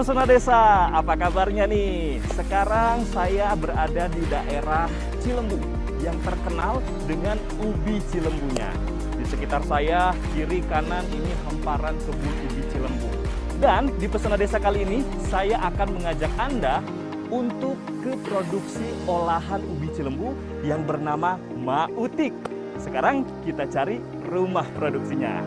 Pesona Desa, apa kabarnya nih? Sekarang saya berada di daerah Cilembu yang terkenal dengan ubi cilembunya. Di sekitar saya, kiri kanan ini hamparan kebun ubi cilembu. Dan di Pesona Desa kali ini, saya akan mengajak Anda untuk ke produksi olahan ubi cilembu yang bernama Mautik. Sekarang kita cari rumah produksinya.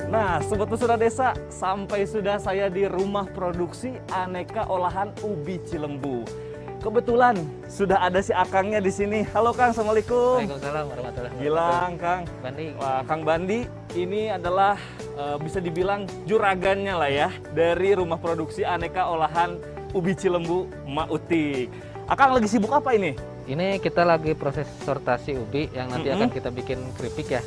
Nah, Sobat Pesona Desa, sampai sudah saya di rumah produksi aneka olahan ubi cilembu. Kebetulan sudah ada si Akangnya di sini. Halo Kang, Assalamualaikum. Waalaikumsalam warahmatullahi wabarakatuh. Gilang, Kang. Bandi. Wah, Kang Bandi ini adalah bisa dibilang juragannya lah ya dari rumah produksi aneka olahan ubi cilembu Mautik. Akang lagi sibuk apa ini? Ini kita lagi proses sortasi ubi yang nanti akan kita bikin keripik ya.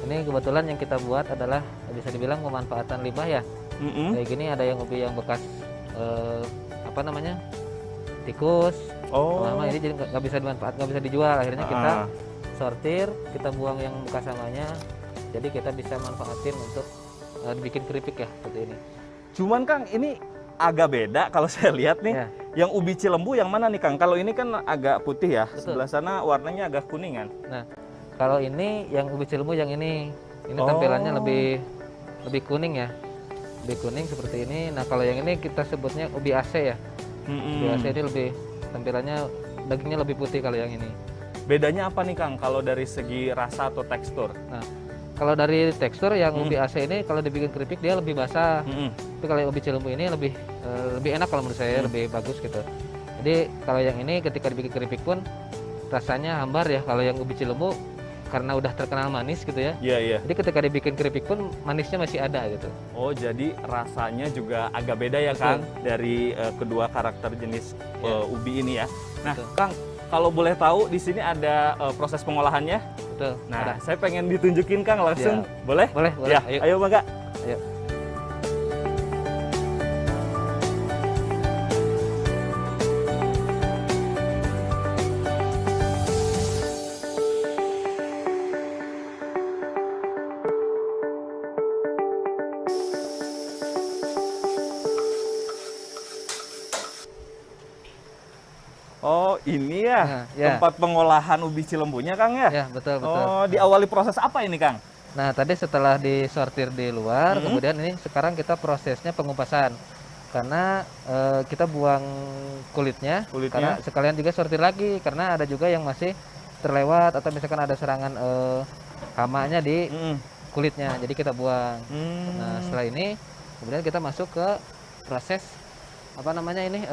Ini kebetulan yang kita buat adalah bisa dibilang pemanfaatan limbah ya. Kayak gini ada yang ubi yang bekas apa namanya tikus. Lama ini jadi nggak bisa dimanfaat, nggak bisa dijual. Akhirnya kita sortir, kita buang yang bekas samanya. Jadi kita bisa manfaatin untuk bikin keripik ya seperti ini. Cuman Kang, ini agak beda kalau saya lihat nih. Ya. Yang ubi cilembu yang mana nih Kang? Kalau ini kan agak putih ya. Betul. Sebelah sana warnanya agak kuningan. Nah, kalau ini yang ubi cilembu yang ini tampilannya lebih kuning ya. Lebih kuning seperti ini. Nah, kalau yang ini kita sebutnya ubi AC ya. Ubi AC ini lebih tampilannya dagingnya lebih putih kalau yang ini. Bedanya apa nih Kang kalau dari segi rasa atau tekstur? Nah, kalau dari tekstur yang ubi AC ini kalau dibikin keripik dia lebih basah. Tapi kalau yang ubi cilembu ini lebih enak kalau menurut saya, lebih bagus gitu. Jadi kalau yang ini ketika dibikin keripik pun rasanya hambar ya. Kalau yang ubi cilembu karena udah terkenal manis gitu ya. Iya, iya. Jadi ketika dibikin keripik pun manisnya masih ada gitu. Oh, jadi rasanya juga agak beda ya Kang dari kedua karakter jenis ubi ini ya. Nah, Kang, kalau boleh tahu di sini ada proses pengolahannya. Betul. Nah, saya pengen ditunjukin Kang langsung. Ya. Boleh? Boleh, boleh. Ya, ayo Bangga. Ayo. Oh, ini ya, ya. tempat pengolahan ubi cilembunya Kang ya? Ya, betul, betul. Oh, diawali proses apa ini Kang? Nah, tadi setelah disortir di luar, kemudian ini sekarang kita prosesnya pengupasan. Karena kita buang kulitnya, karena sekalian juga sortir lagi, karena ada juga yang masih terlewat atau misalkan ada serangan hamanya di kulitnya, jadi kita buang. Nah, setelah ini kemudian kita masuk ke proses apa namanya ini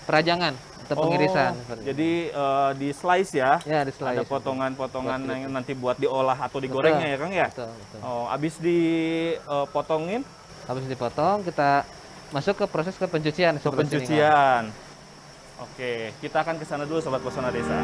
perajangan atau pengirisan. Jadi di slice ya? Ya, di slice. Ada potongan-potongan yang nanti buat diolah atau digorengnya ya Kang ya? Betul, betul. Oh, habis dipotongin? Habis dipotong kita masuk ke proses pencucian. Ke pencucian. Oke, kita akan ke sana dulu Sobat Pesona Desa.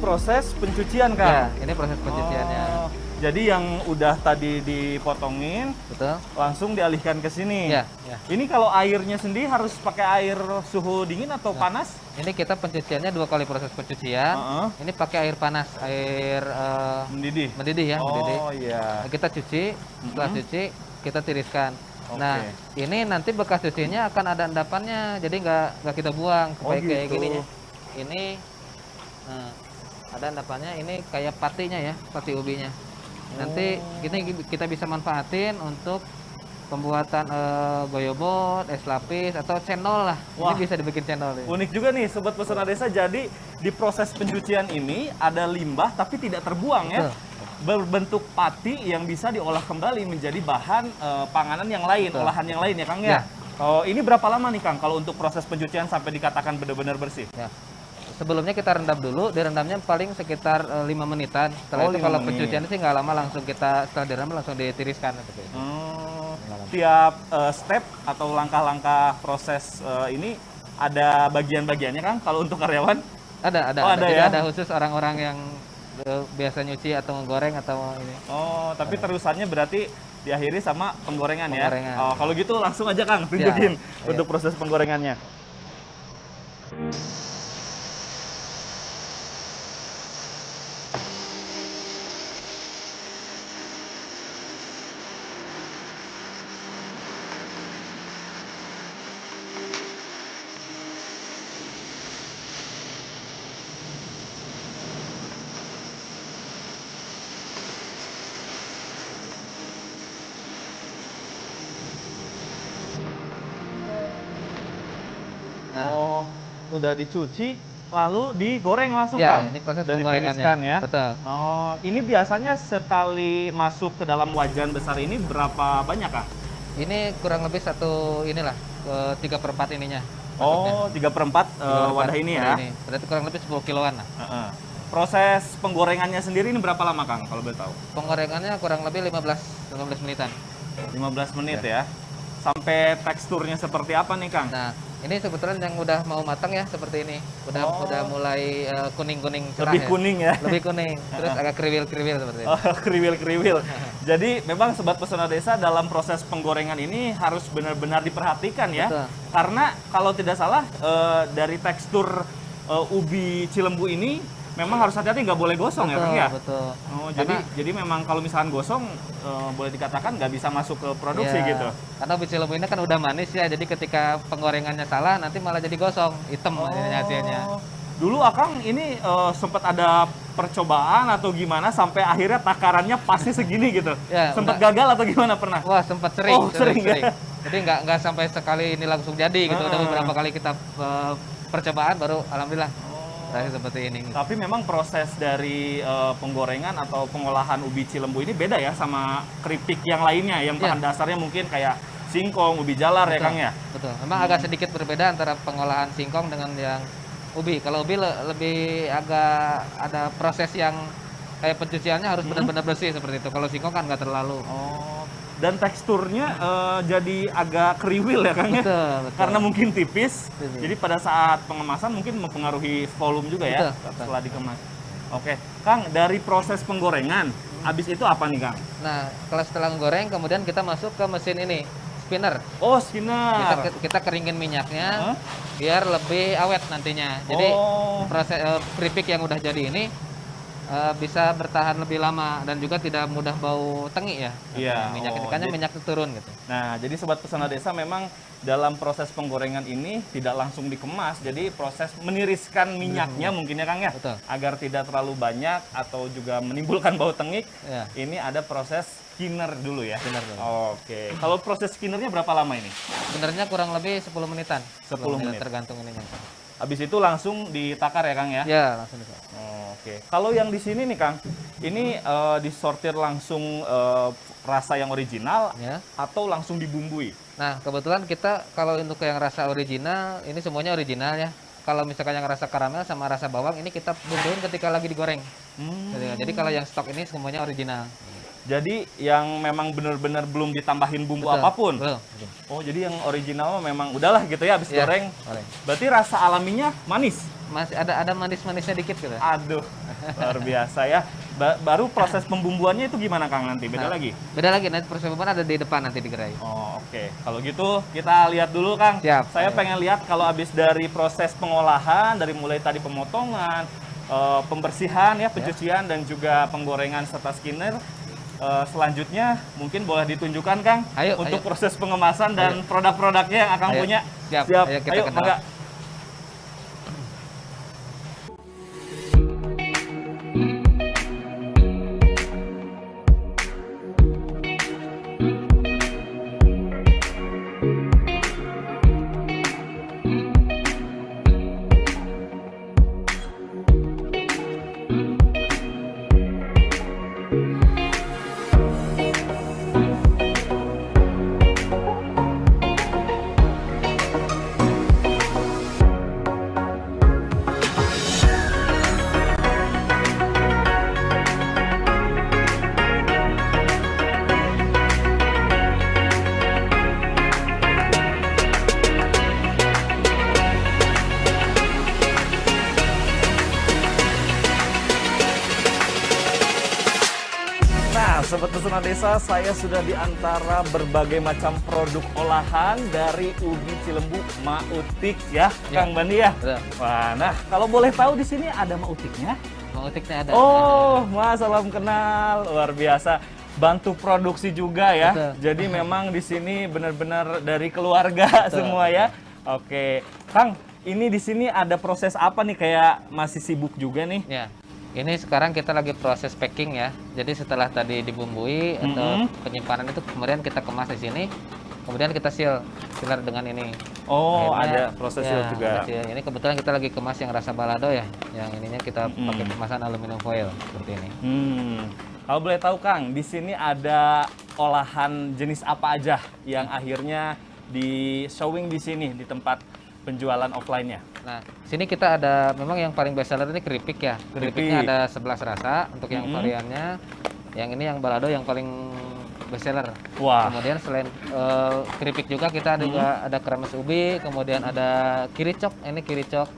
Proses pencucian Kang? Ya, ini proses pencuciannya. Jadi yang udah tadi dipotongin, betul, langsung dialihkan ke sini. Ya, ya. Ini kalau airnya sendiri harus pakai air suhu dingin atau panas? Ini kita pencuciannya 2 kali proses pencucian. Ini pakai air panas, air mendidih. Mendidih ya, mendidih. Oh iya. Nah, kita cuci, setelah cuci kita tiriskan. Nah, ini nanti bekas cucinya akan ada endapannya, jadi nggak kita buang kayak gininya. Ini, nah, ada endapannya. Ini kayak patinya ya, pati ubinya. Nanti kita bisa manfaatin untuk pembuatan goyobot, es lapis atau cendol lah. Wah. Ini bisa dibikin cendol. Ya. Unik juga nih Sobat Pesona Desa, jadi di proses pencucian ini ada limbah tapi tidak terbuang ya. Berbentuk pati yang bisa diolah kembali menjadi bahan panganan yang lain, olahan yang lain ya Kang ya. Oh, ini berapa lama nih Kang kalau untuk proses pencucian sampai dikatakan benar-benar bersih? Ya. Sebelumnya kita rendam dulu, direndamnya paling sekitar 5 menitan. Setelah itu kalau pencucian sih nggak lama, langsung kita setelah direndam langsung ditiriskan. Gitu. Tiap step atau langkah-langkah proses ini ada bagian-bagiannya Kang kalau untuk karyawan? Ada. Oh, ada Jadi ya? ada khusus orang-orang yang biasa nyuci atau menggoreng atau ini. Oh, tapi terusannya berarti diakhiri sama penggorengan ya? Penggorengan. Oh, kalau gitu langsung aja Kang tunjukin untuk proses penggorengannya. Oh, udah dicuci, lalu digoreng langsung Ya, Kang? ini proses Dan penggorengannya. ditiriskan ya? Betul. Oh, ini biasanya sekali masuk ke dalam wajan besar ini berapa banyak Kang? Ini kurang lebih inilah 3/4 ininya. Oh, 3/4 wadah ini ya? Ini. Berarti kurang lebih 10 kiloan lah. Proses penggorengannya sendiri ini berapa lama Kang kalau boleh tahu? Penggorengannya kurang lebih 15 menitan. 15 menit ya. Sampai teksturnya seperti apa nih Kang? Nah, ini sebetulnya yang udah mau matang ya seperti ini. Udah mulai kuning-kuning cerah. Lebih kuning ya? Lebih kuning. Terus agak kriwil-kriwil seperti ini. Oh, kriwil-kriwil. Jadi memang Sobat Pesona Desa dalam proses penggorengan ini harus benar-benar diperhatikan ya. Betul. Karena kalau tidak salah dari tekstur ubi Cilembu ini memang harus hati-hati, nggak boleh gosong ya Kang ya? Betul. Oh, jadi memang kalau misalkan gosong boleh dikatakan nggak bisa masuk ke produksi Ya, gitu. karena ubi cilembu ini kan udah manis ya, jadi ketika penggorengannya salah nanti malah jadi gosong, hitam hasilnya. Dulu Akang ini sempat ada percobaan atau gimana sampai akhirnya takarannya pasti segini gitu. Ya, sempat gagal atau gimana pernah? Wah, sempat sering. Oh, sering ya? Jadi nggak sampai sekali ini langsung jadi gitu. Udah beberapa kali kita percobaan baru alhamdulillah berhasil seperti ini. Tapi memang proses dari penggorengan atau pengolahan ubi Cilembu ini beda ya sama keripik yang lainnya yang bahan dasarnya mungkin kayak singkong, ubi jalar. Betul, ya Kang ya? Betul. Memang agak sedikit berbeda antara pengolahan singkong dengan yang ubi. Kalau ubi lebih agak ada proses yang kayak pencuciannya harus benar-benar bersih seperti itu. Kalau singkong kan nggak terlalu. Oh. Dan teksturnya jadi agak kriwil ya Kang ya? Betul. Karena mungkin tipis. Jadi pada saat pengemasan mungkin mempengaruhi volume juga ya setelah dikemas. Oke, Kang, dari proses penggorengan, habis itu apa nih Kang? Nah, kalau setelah menggoreng kemudian kita masuk ke mesin ini, spinner. Oh, spinner. Kita keringin minyaknya biar lebih awet nantinya. Jadi proses keripik yang udah jadi ini bisa bertahan lebih lama dan juga tidak mudah bau tengi ya. Iya. Makanya minyak turun gitu. Nah, jadi Sobat Pesona Desa memang dalam proses penggorengan ini tidak langsung dikemas. Jadi proses meniriskan minyaknya mungkin ya Kang ya. Betul. Agar tidak terlalu banyak atau juga menimbulkan bau tengik. Ya. Ini ada proses skinner dulu ya. Skinner dulu. Oke. Kalau proses skinnernya berapa lama ini? Sebenarnya kurang lebih 10 menitan. 10 menit. Tergantung ininya. Habis itu langsung ditakar ya Kang ya? Ya, langsung ditakar. Oke. Kalau yang di sini nih Kang, ini disortir langsung rasa yang original atau langsung dibumbui? Nah, kebetulan kita kalau untuk yang rasa original, ini semuanya original ya. Kalau misalkan yang rasa karamel sama rasa bawang, ini kita bumbuin ketika lagi digoreng. Jadi kalau yang stok ini semuanya original. Jadi yang memang benar-benar belum ditambahin bumbu apapun? Belum. Oh, jadi yang original memang udahlah gitu ya, habis goreng. Berarti rasa alaminya manis? Masih ada manis-manisnya dikit gitu. Aduh, luar biasa ya. Baru proses pembumbuannya itu gimana Kang nanti? Beda lagi? Beda lagi, nanti proses pembumbuan ada di depan nanti di gerai. Oh, oke. Kalau gitu kita lihat dulu Kang. Siap. Saya pengen lihat kalau habis dari proses pengolahan, dari mulai tadi pemotongan, pembersihan ya, pencucian dan juga penggorengan serta skinner. Selanjutnya mungkin boleh ditunjukkan Kang untuk proses pengemasan dan produk-produknya yang Akang punya. Siap. Ayo, mangga. Sobat Pesona Desa, saya sudah di antara berbagai macam produk olahan dari ubi Cilembu Mautik ya, Kang Bandi ya. Betul. Wah, nah kalau boleh tahu di sini ada Mautiknya? Mautiknya ada. Oh, Mas, salam kenal, luar biasa. Bantu produksi juga ya. Betul. Jadi memang di sini benar-benar dari keluarga semua ya. Oke, Kang, ini di sini ada proses apa nih? Kayak masih sibuk juga nih? Ya. Ini sekarang kita lagi proses packing ya. Jadi setelah tadi dibumbui atau penyimpanan itu kemudian kita kemas di sini. Kemudian kita sealer dengan ini. Oh, Akhirnya, ada proses ya, juga. ada seal. Ini kebetulan kita lagi kemas yang rasa balado ya. Yang ininya kita pakai kemasan aluminium foil seperti ini. Kalau boleh tahu Kang, di sini ada olahan jenis apa aja yang akhirnya di showing di sini di tempat penjualan offline-nya? Nah, sini kita ada memang yang paling best seller ini keripik ya. Keripiknya ada 11 rasa untuk yang variannya. Yang ini yang balado yang paling best seller. Wah. Kemudian selain keripik juga kita juga ada kremes ubi, kemudian ada kiricok. Ini kiricok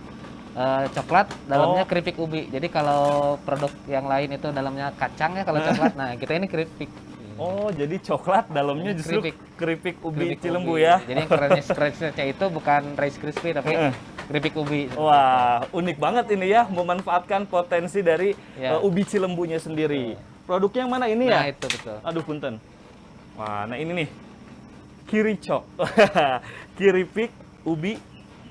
coklat, dalamnya keripik ubi. Jadi kalau produk yang lain itu dalamnya kacang ya kalau coklat. Nah, kita ini keripik. Oh, jadi coklat dalamnya justru keripik ubi Cilembu ubi. ya. Jadi yang crunch-nya itu bukan Rice Krispie tapi keripik ubi. Wah, unik banget ini ya, memanfaatkan potensi dari ubi Cilembunya sendiri. Produknya yang mana ini ya? Nah, itu betul. Aduh, punten. Wah, nah ini nih. Kiricok. Keripik ubi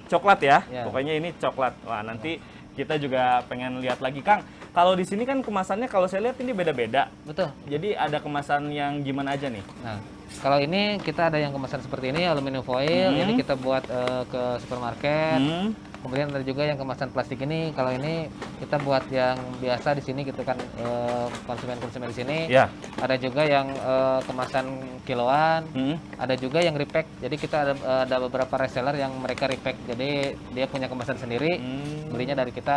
coklat ya. Pokoknya ini coklat. Wah, nanti kita juga pengen lihat lagi, Kang. Kalau di sini kan kemasannya kalau saya lihat ini beda-beda. Betul. Jadi ada kemasan yang gimana aja nih? Nah, kalau ini kita ada yang kemasan seperti ini aluminium foil, ini kita buat ke supermarket. Kemudian ada juga yang kemasan plastik ini. Kalau ini kita buat yang biasa di sini gitu kan konsumen-konsumen di sini. Ya. Ada juga yang kemasan kiloan. Ada juga yang repack. Jadi kita ada beberapa reseller yang mereka repack. Jadi dia punya kemasan sendiri. Belinya dari kita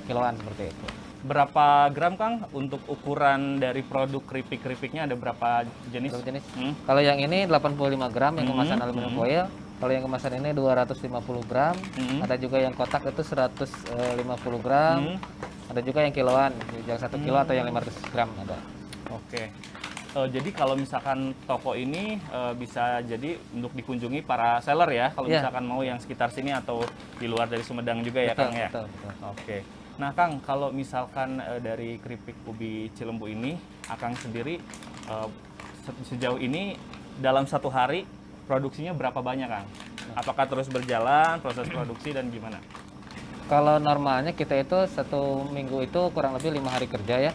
kiloan seperti itu. Berapa gram, Kang? Untuk ukuran dari produk keripik-keripiknya ada berapa jenis? Kalau yang ini 85 gram yang kemasan aluminium foil. Kalau yang kemasan ini 250 gram. Ada juga yang kotak itu 150 gram. Ada juga yang kiloan, yang 1 kilo atau yang 500 gram ada. Oke. Jadi kalau misalkan toko ini bisa jadi untuk dikunjungi para seller ya, kalau misalkan mau yang sekitar sini atau di luar dari Sumedang juga ya, Kang ya? Betul. Oke. Nah, Kang, kalau misalkan dari keripik ubi Cilembu ini, Akang sendiri sejauh ini dalam satu hari produksinya berapa banyak, Kang? Apakah terus berjalan proses produksi dan gimana? Kalau normalnya kita itu satu minggu itu kurang lebih 5 hari kerja ya.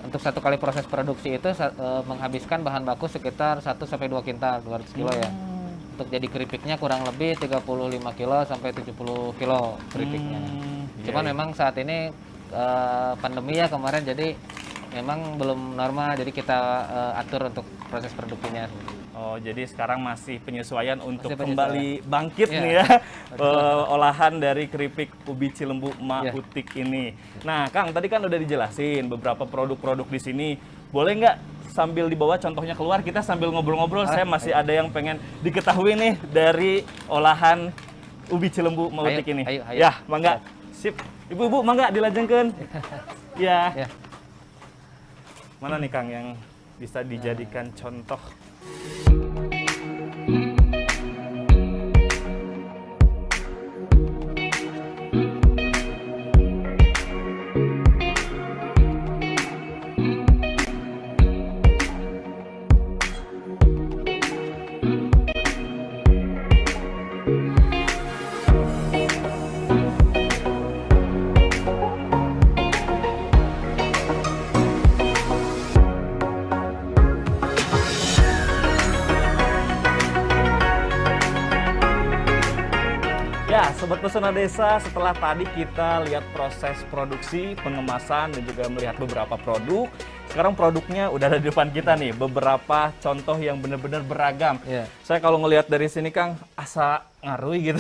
Untuk satu kali proses produksi itu menghabiskan bahan baku sekitar 1-2 kintal, 200 kilo ya. Untuk jadi keripiknya kurang lebih 35 kilo sampai 70 kilo keripiknya. Cuman memang saat ini pandemi ya kemarin, jadi memang belum normal, jadi kita atur untuk proses produksinya. Oh, jadi sekarang masih penyesuaian untuk kembali bangkit nih ya, olahan dari keripik ubi Cilembu Mautik ini. Nah, Kang, tadi kan udah dijelasin beberapa produk-produk di sini. Boleh nggak sambil dibawa contohnya keluar, kita sambil ngobrol-ngobrol, saya masih ada yang pengen diketahui nih dari olahan ubi Cilembu Mautik ini. Ayo. Ya, mangga. Sip. Ibu-ibu, mangga dilajengkeun. Ya. Mana nih, Kang, yang bisa dijadikan contoh? Ya, Sobat Pesona Desa, setelah tadi kita lihat proses produksi, pengemasan, dan juga melihat beberapa produk, sekarang produknya udah ada di depan kita nih, beberapa contoh yang benar-benar beragam. Saya kalau ngelihat dari sini, Kang, asa ngarui gitu.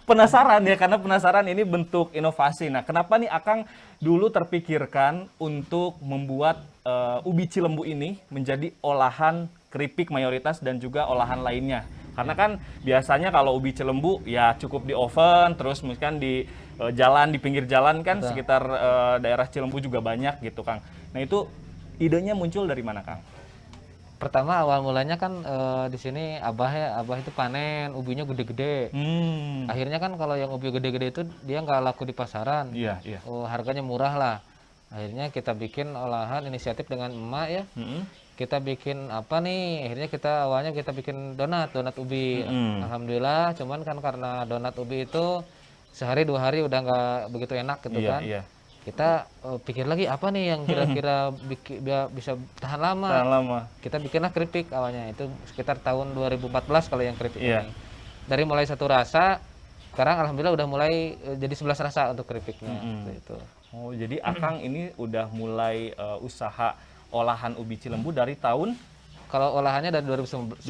Penasaran ya, karena penasaran ini bentuk inovasi. Nah, kenapa nih Akang dulu terpikirkan untuk membuat ubi Cilembu ini menjadi olahan keripik mayoritas dan juga olahan lainnya? Karena kan biasanya kalau ubi Cilembu ya cukup di oven, terus misalkan di jalan, di pinggir jalan kan sekitar daerah Cilembu juga banyak gitu, Kang. Nah, itu idenya muncul dari mana, Kang? Pertama awal mulanya kan di sini abah itu panen ubinya gede-gede. Akhirnya kan kalau yang ubi gede-gede itu dia nggak laku di pasaran. Iya, iya. Harganya murah lah. Akhirnya kita bikin olahan inisiatif dengan emak ya. Kita bikin apa nih? Akhirnya awalnya kita bikin donat ubi. Alhamdulillah, cuman kan karena donat ubi itu sehari 2 hari udah nggak begitu enak gitu kan. Iya. Kita pikir lagi apa nih yang kira-kira bisa tahan lama. Kita bikinlah keripik awalnya, itu sekitar tahun 2014 kalau yang keripik ini. Dari mulai 1 rasa, sekarang alhamdulillah udah mulai jadi 11 rasa untuk keripiknya. Gitu. Oh, jadi Akang ini udah mulai usaha olahan ubi Cilembu dari tahun? Kalau olahannya dari 2011.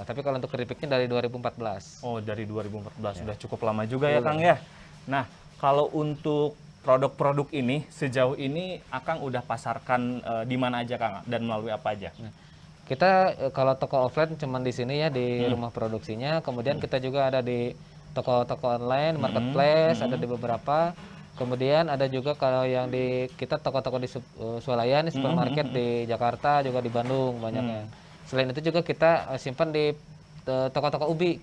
Tapi kalau untuk keripiknya dari 2014. Oh, dari 2014. Sudah cukup lama juga ya, Kang ya. Nah, kalau untuk produk-produk ini sejauh ini Akang udah pasarkan di mana aja, Kang, dan melalui apa aja? Kita kalau toko offline cuman di sini ya di rumah produksinya, kemudian kita juga ada di toko-toko online, marketplace, ada di beberapa. Kemudian ada juga kalau yang di kita toko-toko di swalayan, supermarket di Jakarta, juga di Bandung banyaknya. Selain itu juga kita simpan di toko-toko ubi,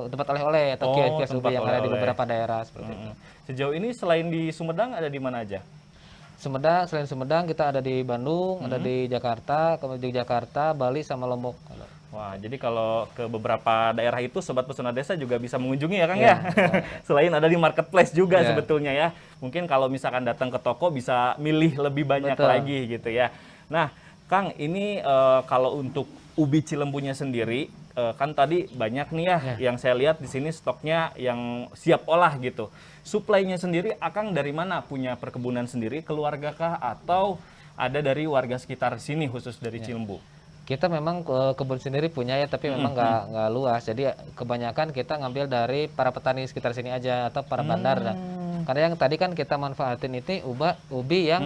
tempat oleh-oleh atau kios-kios ubi yang ada di beberapa daerah seperti itu. Sejauh ini selain di Sumedang ada di mana aja? Selain Sumedang kita ada di Bandung, ada di Jakarta, kemudian di Jakarta, Bali sama Lombok. Wah, jadi kalau ke beberapa daerah itu Sobat Pesona Desa juga bisa mengunjungi ya, Kang ya. Selain ada di marketplace juga sebetulnya ya. Mungkin kalau misalkan datang ke toko bisa milih lebih banyak lagi gitu ya. Nah, Kang, ini kalau untuk ubi Cilembunya sendiri kan tadi banyak nih ya yang saya lihat di sini stoknya yang siap olah gitu. Suplainya sendiri Akang dari mana? Punya perkebunan sendiri, keluarga kah, atau ada dari warga sekitar sini khusus dari Cilembu? Kita memang kebun sendiri punya ya, tapi memang nggak luas. Jadi kebanyakan kita ngambil dari para petani sekitar sini aja atau para bandar. Karena yang tadi kan kita manfaatin itu ubi yang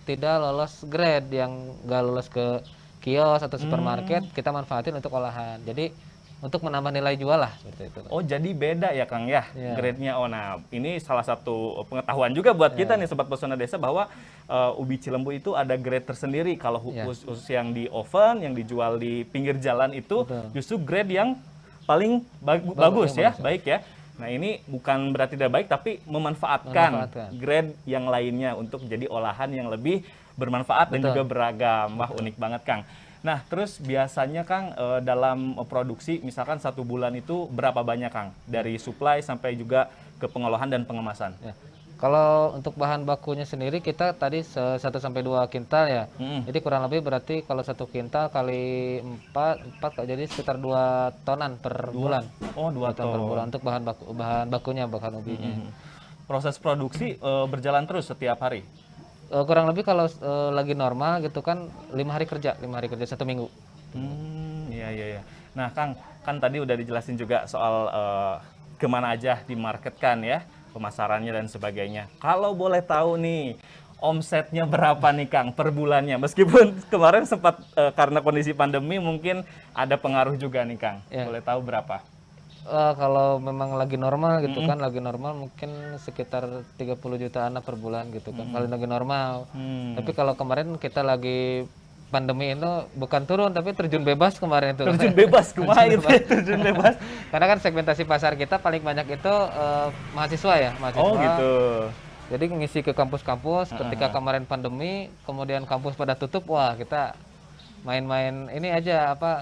tidak lolos grade, yang nggak lolos ke kios atau supermarket, kita manfaatin untuk olahan. Jadi untuk menambah nilai jual lah seperti itu. Oh, jadi beda ya, Kang ya, grade-nya. Oh, nah ini salah satu pengetahuan juga buat kita nih Sobat Pesona Desa bahwa ubi Cilembu itu ada grade tersendiri. Kalau khusus yang di oven, yang dijual di pinggir jalan itu justru grade yang paling bagus ya, baik ya. Nah, ini bukan berarti tidak baik, tapi memanfaatkan grade yang lainnya untuk menjadi olahan yang lebih bermanfaat dan juga beragam. Wah, unik banget, Kang. Nah, terus biasanya, Kang, dalam produksi, misalkan 1 bulan itu berapa banyak, Kang? Dari supply sampai juga ke pengolahan dan pengemasan. Kalau untuk bahan bakunya sendiri kita tadi 1 sampai 2 kintal ya. Jadi kurang lebih berarti kalau 1 kintal kali 4 jadi sekitar 2 tonan per bulan. Oh, 2 ton per bulan untuk bahan bakunya, bahan ubinya. Proses produksi berjalan terus setiap hari? Kurang lebih kalau lagi normal gitu kan 5 hari kerja 1 minggu. Iya. Nah, Kang, kan tadi udah dijelasin juga soal kemana aja dimarketkan ya, pemasarannya dan sebagainya. Kalau boleh tahu nih, omsetnya berapa nih, Kang, per bulannya? Meskipun kemarin sempat karena kondisi pandemi mungkin ada pengaruh juga nih, Kang. Boleh tahu berapa? Kalau memang lagi normal gitu kan, lagi normal mungkin sekitar 30 jutaan per bulan gitu kan, kalau lagi normal. Tapi kalau kemarin kita lagi pandemi itu bukan turun tapi terjun bebas kemarin itu. Terjun bebas kemarin, terjun bebas. Karena kan segmentasi pasar kita paling banyak itu mahasiswa ya, mahasiswa. Oh gitu. Jadi ngisi ke kampus-kampus. Ketika kemarin pandemi, kemudian kampus pada tutup, wah kita main-main ini aja apa.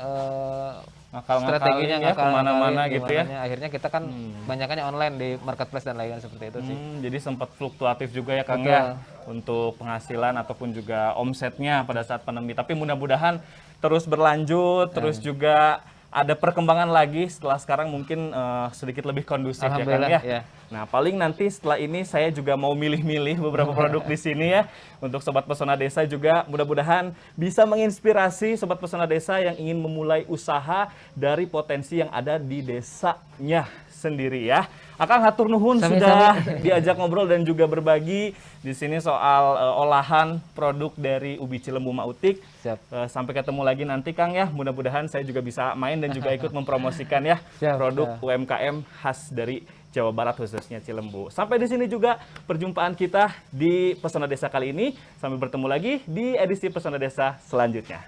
Strateginya ya kemana-mana gitu ya. Akhirnya kita kan banyakannya online di marketplace dan lain-lain seperti itu sih. Jadi sempat fluktuatif juga ya, Kang ya, untuk penghasilan ataupun juga omsetnya pada saat pandemi. Tapi mudah-mudahan terus berlanjut, terus juga ada perkembangan lagi setelah sekarang mungkin sedikit lebih kondusif ya, Kang ya. Nah, paling nanti setelah ini saya juga mau milih-milih beberapa produk di sini ya. Untuk Sobat Pesona Desa juga mudah-mudahan bisa menginspirasi Sobat Pesona Desa yang ingin memulai usaha dari potensi yang ada di desanya sendiri ya. Akang hatur nuhun Sami-sami. sudah diajak ngobrol dan juga berbagi di sini soal olahan produk dari ubi Cilembu Mautik. Siap. Sampai ketemu lagi nanti Kang ya. Mudah-mudahan saya juga bisa main dan juga ikut mempromosikan ya Siap, produk UMKM khas dari Jawa Barat khususnya Cilembu. Sampai di sini juga perjumpaan kita di Pesona Desa kali ini. Sampai bertemu lagi di edisi Pesona Desa selanjutnya.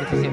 Gitu sih.